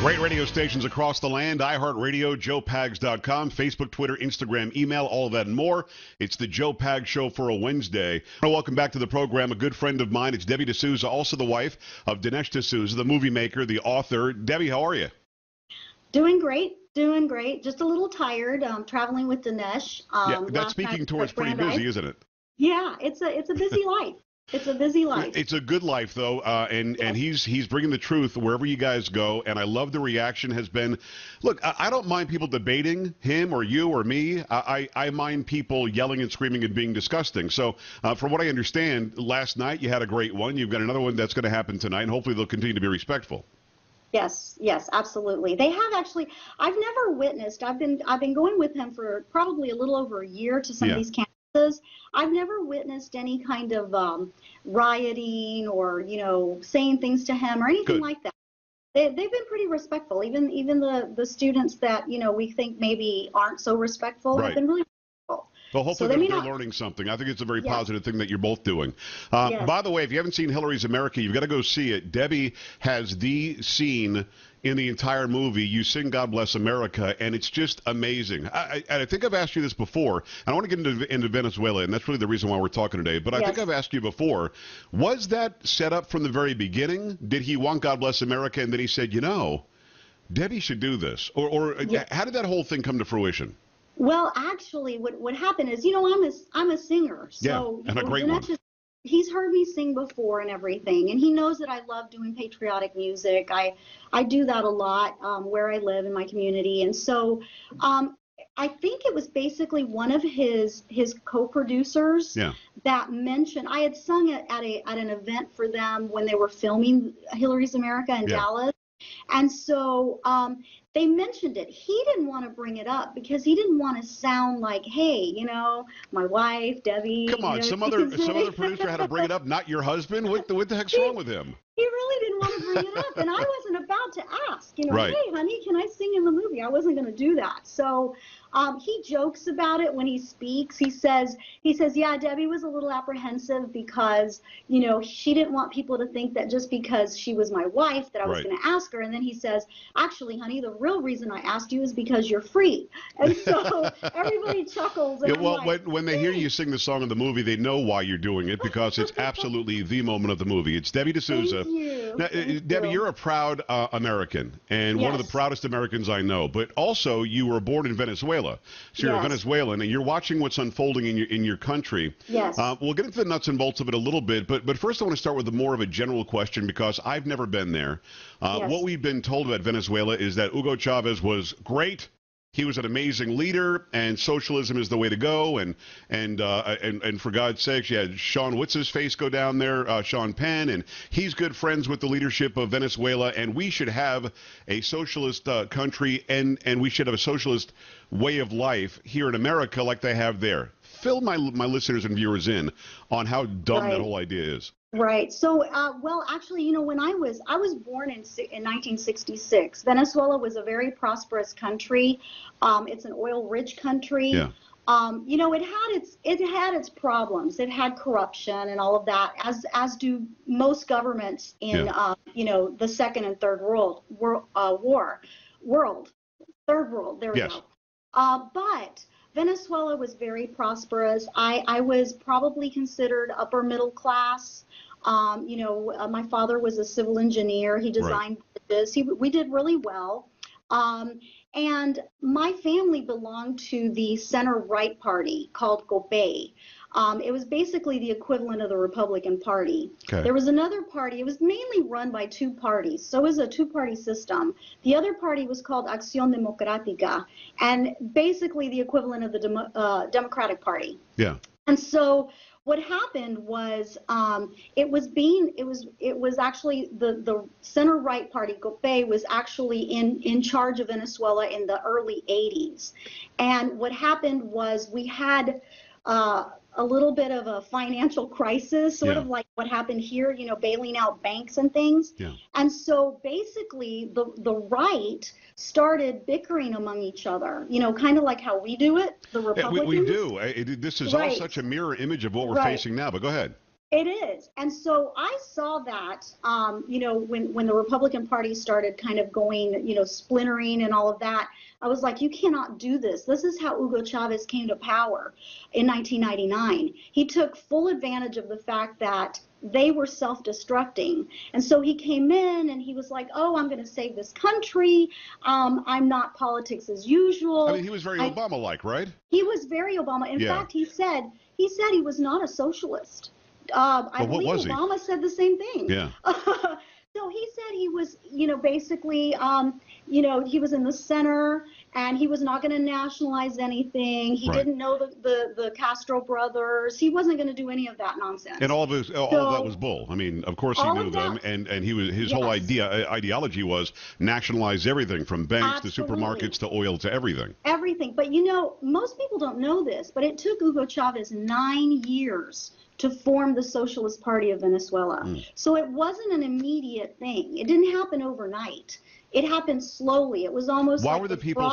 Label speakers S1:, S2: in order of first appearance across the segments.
S1: Great radio stations across the land, iHeartRadio, JoePags.com, Facebook, Twitter, Instagram, email, all of that and more. It's the Joe Pags Show for a Wednesday. Welcome back to the program. A good friend of mine, it's Debbie D'Souza, also the wife of Dinesh D'Souza, the movie maker, the author. Debbie, how are you?
S2: Doing great. Just a little tired. Traveling with Dinesh.
S1: Yeah, that's speaking towards pretty busy, isn't it?
S2: Yeah, it's a busy life. It's a busy life.
S1: It's a good life, though, and he's bringing the truth wherever you guys go, and I love the reaction has been. Look, I don't mind people debating him or you or me. I mind people yelling and screaming and being disgusting. So, from what I understand, last night you had a great one. You've got another one that's going to happen tonight, and hopefully they'll continue to be respectful.
S2: Yes, absolutely. They have actually. I've never witnessed. I've been going with him for probably a little over a year to some of these campuses. I've never witnessed any kind of rioting or saying things to him or anything like that. They've been pretty respectful. Even the students that we think maybe aren't so respectful have been really respectful.
S1: Well, hopefully they're learning something. I think it's a very positive thing that you're both doing. By the way, if you haven't seen Hillary's America, you've got to go see it. Debbie has the scene in the entire movie. You sing God Bless America, and it's just amazing. I think I've asked you this before. I don't want to get into Venezuela, and that's really the reason why we're talking today. But I think I've asked you before, was that set up from the very beginning? Did he want God Bless America, and then he said, Debbie should do this? Or how did that whole thing come to fruition?
S2: Well, actually, what happened is, I'm a singer. So,
S1: and a great one.
S2: He's heard me sing before and everything, and he knows that I love doing patriotic music. I do that a lot where I live in my community, and so I think it was basically one of his co-producers that mentioned I had sung at an event for them when they were filming Hillary's America in Dallas, and so they mentioned it. He didn't want to bring it up because he didn't want to sound like, hey, my wife, Debbie.
S1: Come on, some other producer had to bring it up, not your husband? What the heck's wrong with him?
S2: He really didn't want to bring it up, and I wasn't about to ask, hey, honey, can I sing in the movie? I wasn't going to do that. So he jokes about it when he speaks. He says, yeah, Debbie was a little apprehensive because, she didn't want people to think that just because she was my wife that I was going to ask her. And then he says, actually, honey, the real reason I asked you is because you're free. And so everybody chuckles. And
S1: when they hear you sing the song in the movie, they know why you're doing it because it's absolutely the moment of the movie. It's Debbie D'Souza.
S2: Thank you.
S1: Now, Debbie, you're a proud American and one of the proudest Americans I know. But also, you were born in Venezuela, so you're a Venezuelan, and you're watching what's unfolding in your country.
S2: Yes.
S1: We'll get into the nuts and bolts of it a little bit, but first I want to start with more of a general question because I've never been there. What we've been told about Venezuela is that Hugo Chavez was great. He was an amazing leader, and socialism is the way to go. And for God's sakes, you had Sean What's-his face go down there, Sean Penn, and he's good friends with the leadership of Venezuela. And we should have a socialist country, and we should have a socialist way of life here in America like they have there. Fill my listeners and viewers in on how dumb that whole idea is.
S2: Right. So, well, actually, when I was born in 1966. Venezuela was a very prosperous country. It's an oil-rich country. Yeah. It had its problems. It had corruption and all of that, as do most governments in the second and third world. Third world. There we go. But Venezuela was very prosperous. I was probably considered upper middle class. My father was a civil engineer. He designed bridges. We did really well. And my family belonged to the center-right party called GOPE. It was basically the equivalent of the Republican Party. Okay. There was another party. It was mainly run by two parties, so it was a two-party system. The other party was called Acción Democrática, and basically the equivalent of the Democratic Party. Yeah. And so what happened was it was actually the center-right party, GOPE, was actually in charge of Venezuela in the early 80s. And what happened was we had a little bit of a financial crisis, sort of like what happened here, bailing out banks and things. Yeah. And so basically the right started bickering among each other, kind of like how we do it, the Republicans.
S1: We do. This is all such a mirror image of what we're facing now, but go ahead.
S2: It is. And so I saw that, when the Republican Party started kind of going, splintering and all of that, I was like, you cannot do this. This is how Hugo Chavez came to power in 1999. He took full advantage of the fact that they were self-destructing. And so he came in and he was like, oh, I'm going to save this country. I'm not politics as usual.
S1: I mean, he was very Obama-like, right?
S2: He was very Obama. In fact, he said he was not a socialist. I believe Obama said the same thing.
S1: Yeah.
S2: So he said he was, basically, he was in the center and he was not going to nationalize anything. He didn't know the Castro brothers. He wasn't going to do any of that nonsense.
S1: And all of that was bull. I mean, of course he knew them, and his whole ideology was nationalize everything from banks to supermarkets to oil to everything.
S2: Everything. But most people don't know this, but it took Hugo Chavez 9 years to form the Socialist Party of Venezuela. So it wasn't an immediate thing. It didn't happen overnight. It happened slowly. It was almost
S1: why
S2: like
S1: were the people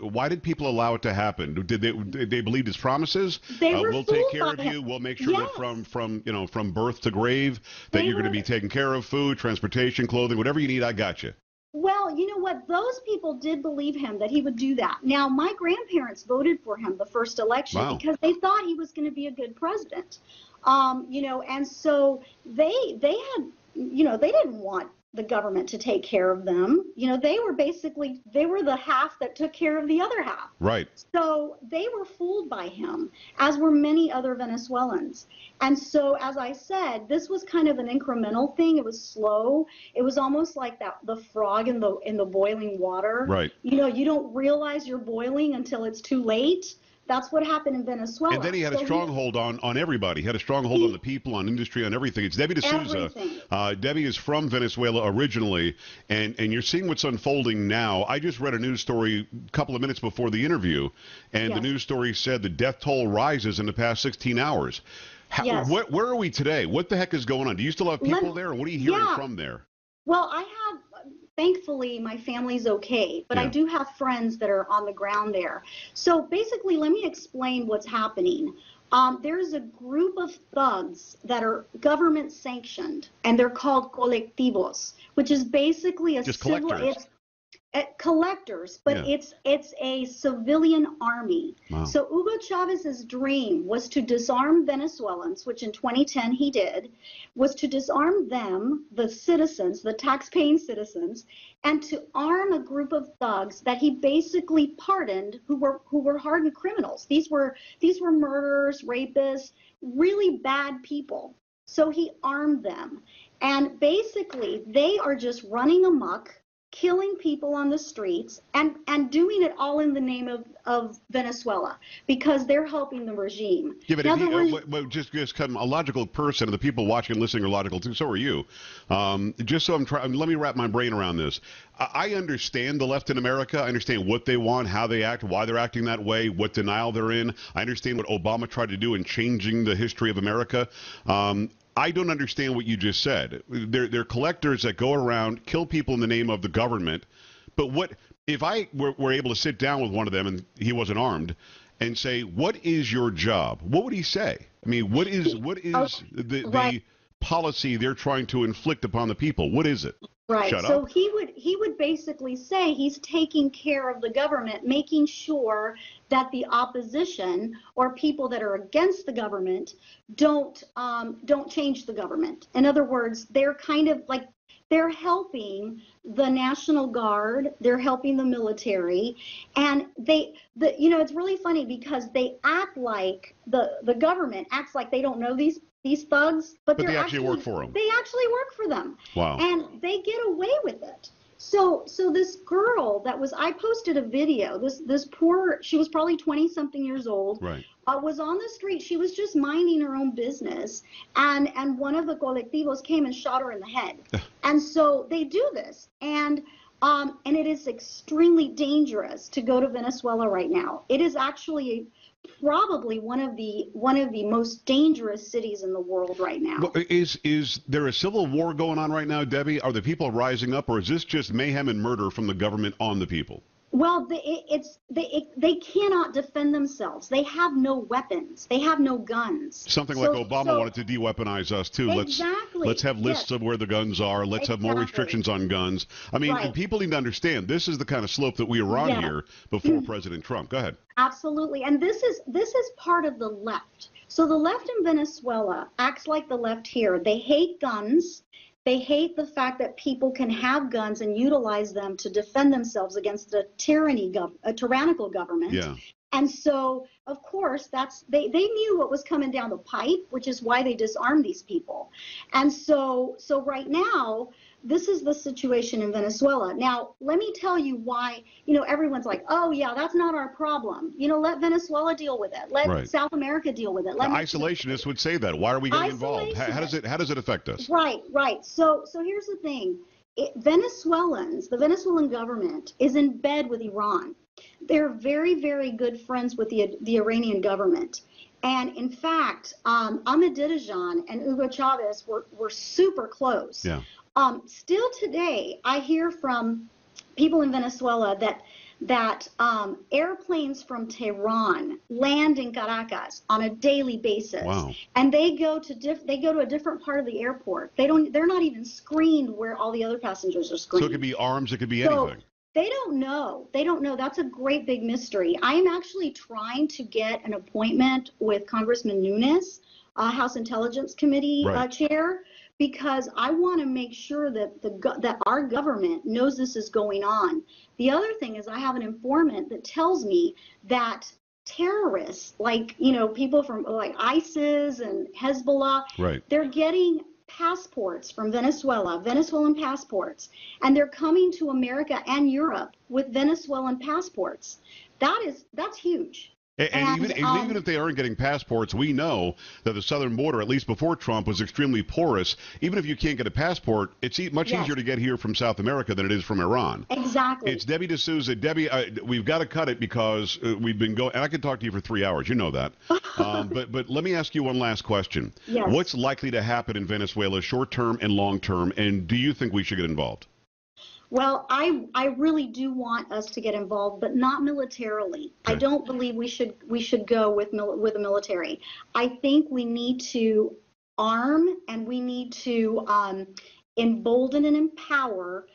S1: why did people allow it to happen? Did they believe his promises? We'll take care of you. We'll make sure that from birth to grave that you're going to be taken care of, food, transportation, clothing, whatever you need, I got you.
S2: Well, you know what? Those people did believe him, that he would do that. Now, my grandparents voted for him the first election because they thought he was going to be a good president. And so they had, they didn't want the government to take care of them. They were the half that took care of the other half.
S1: Right.
S2: So they were fooled by him, as were many other Venezuelans. And so, as I said, this was kind of an incremental thing. It was slow. It was almost like the frog in the boiling water.
S1: Right.
S2: You don't realize you're boiling until it's too late. That's what happened in Venezuela.
S1: And then he had a stronghold on everybody. He had a stronghold on the people, on industry, on everything. It's Debbie D'Souza. Debbie is from Venezuela originally, and you're seeing what's unfolding now. I just read a news story a couple of minutes before the interview, and the news story said the death toll rises in the past 16 hours. Where are we today? What the heck is going on? Do you still have people there, or what are you hearing from there?
S2: Well, thankfully, my family's okay, but I do have friends that are on the ground there. So basically, let me explain what's happening. There's a group of thugs that are government sanctioned, and they're called colectivos, which is basically a collectors, but it's a civilian army. Wow. So Hugo Chavez's dream was to disarm Venezuelans, which in 2010 he did, was to disarm them, the citizens, the tax-paying citizens, and to arm a group of thugs that he basically pardoned who were hardened criminals. These were murderers, rapists, really bad people. So he armed them. And basically they are just running amok, killing people on the streets, and doing it all in the name of Venezuela, because they're helping the regime.
S1: Yeah, but just a logical person, and the people watching and listening are logical too, so are you. Just so let me wrap my brain around this. I understand the left in America. I understand what they want, how they act, why they're acting that way, what denial they're in. I understand what Obama tried to do in changing the history of America. I don't understand what you just said. They're collectors that go around, kill people in the name of the government. But what if I were able to sit down with one of them, and he wasn't armed, and say, "What is your job?" What would he say? I mean, what is the policy they're trying to inflict upon the people? What is it?
S2: Right. So he would basically say he's taking care of the government, making sure that the opposition or people that are against the government don't change the government. In other words, they're kind of like they're helping the National Guard, they're helping the military, and it's really funny because they act like the government acts like they don't know these thugs, but they actually work for them. They actually work for them.
S1: Wow.
S2: And they get away with it. So this girl I posted a video, this poor, she was probably 20-something years old,
S1: right.
S2: Was on the street. She was just minding her own business, and one of the colectivos came and shot her in the head. And so they do this, and it is extremely dangerous to go to Venezuela right now. It is actually probably one of the most dangerous cities in the world right now.
S1: Well, is there a civil war going on right now, Debbie? Are the people rising up, or is this just mayhem and murder from the government on the people?
S2: Well, they cannot defend themselves. They have no weapons. They have no guns.
S1: Something like Obama wanted to de-weaponize us too.
S2: Exactly.
S1: Let's have lists of where the guns are. Let's have more restrictions on guns. I mean, and people need to understand this is the kind of slope that we were on here before President Trump. Go ahead.
S2: Absolutely, and this is part of the left. So the left in Venezuela acts like the left here. They hate guns. They hate the fact that people can have guns and utilize them to defend themselves against a tyrannical government.
S1: Yeah.
S2: And so, of course, they knew what was coming down the pipe, which is why they disarmed these people. And so right now, this is the situation in Venezuela. Now, let me tell you why, everyone's like, oh, yeah, that's not our problem. Let Venezuela deal with it. Let South America deal with it.
S1: The isolationists would say that. Why are we getting involved? How does it affect us?
S2: Right. So here's the thing. The Venezuelan government is in bed with Iran. They're very, very good friends with the Iranian government. And in fact, Ahmadinejad and Hugo Chavez were super close.
S1: Yeah.
S2: Still today, I hear from people in Venezuela that airplanes from Tehran land in Caracas on a daily basis.
S1: Wow.
S2: And they go to a different part of the airport. They're not even screened where all the other passengers are screened.
S1: So it could be arms, it could be anything.
S2: They don't know. That's a great big mystery. I am actually trying to get an appointment with Congressman Nunes, House Intelligence Committee chair, because I want to make sure that our government knows this is going on. The other thing is I have an informant that tells me that terrorists, like, people from like ISIS and Hezbollah, they're getting passports from Venezuelan passports, and they're coming to America and Europe with Venezuelan passports. That's huge.
S1: And even if they aren't getting passports, we know that the southern border, at least before Trump, was extremely porous. Even if you can't get a passport, it's much easier to get here from South America than it is from Iran.
S2: Exactly.
S1: It's Debbie D'Souza. Debbie, we've got to cut it because we've been going, and I could talk to you for 3 hours. You know that. But let me ask you one last question.
S2: Yes.
S1: What's likely to happen in Venezuela, short term and long term, and do you think we should get involved?
S2: Well, I really do want us to get involved, but not militarily. Okay. I don't believe we should go with the military. I think we need to arm and we need to embolden and empower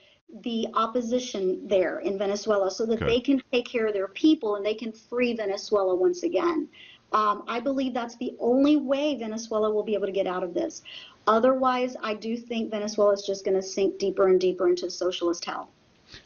S2: the opposition there in Venezuela so that they can take care of their people and they can free Venezuela once again. I believe that's the only way Venezuela will be able to get out of this. Otherwise, I do think Venezuela is just going to sink deeper and deeper into socialist hell.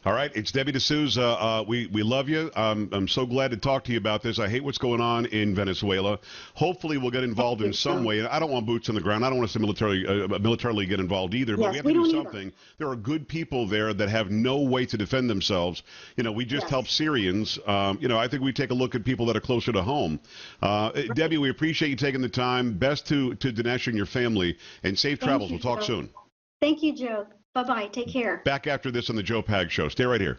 S1: All right, it's Debbie D'Souza. We love you. I'm so glad to talk to you about this. I hate what's going on in Venezuela. Hopefully, we'll get involved in some way. I don't want boots on the ground. I don't want us to militarily get involved either. But we have to do something. There are good people there that have no way to defend themselves. We just help Syrians. I think we take a look at people that are closer to home. Debbie, we appreciate you taking the time. Best to Dinesh and your family, and safe travels. We'll talk soon.
S2: Thank you, Joe. Bye-bye. Take care.
S1: Back after this on the Joe Pag Show. Stay right here.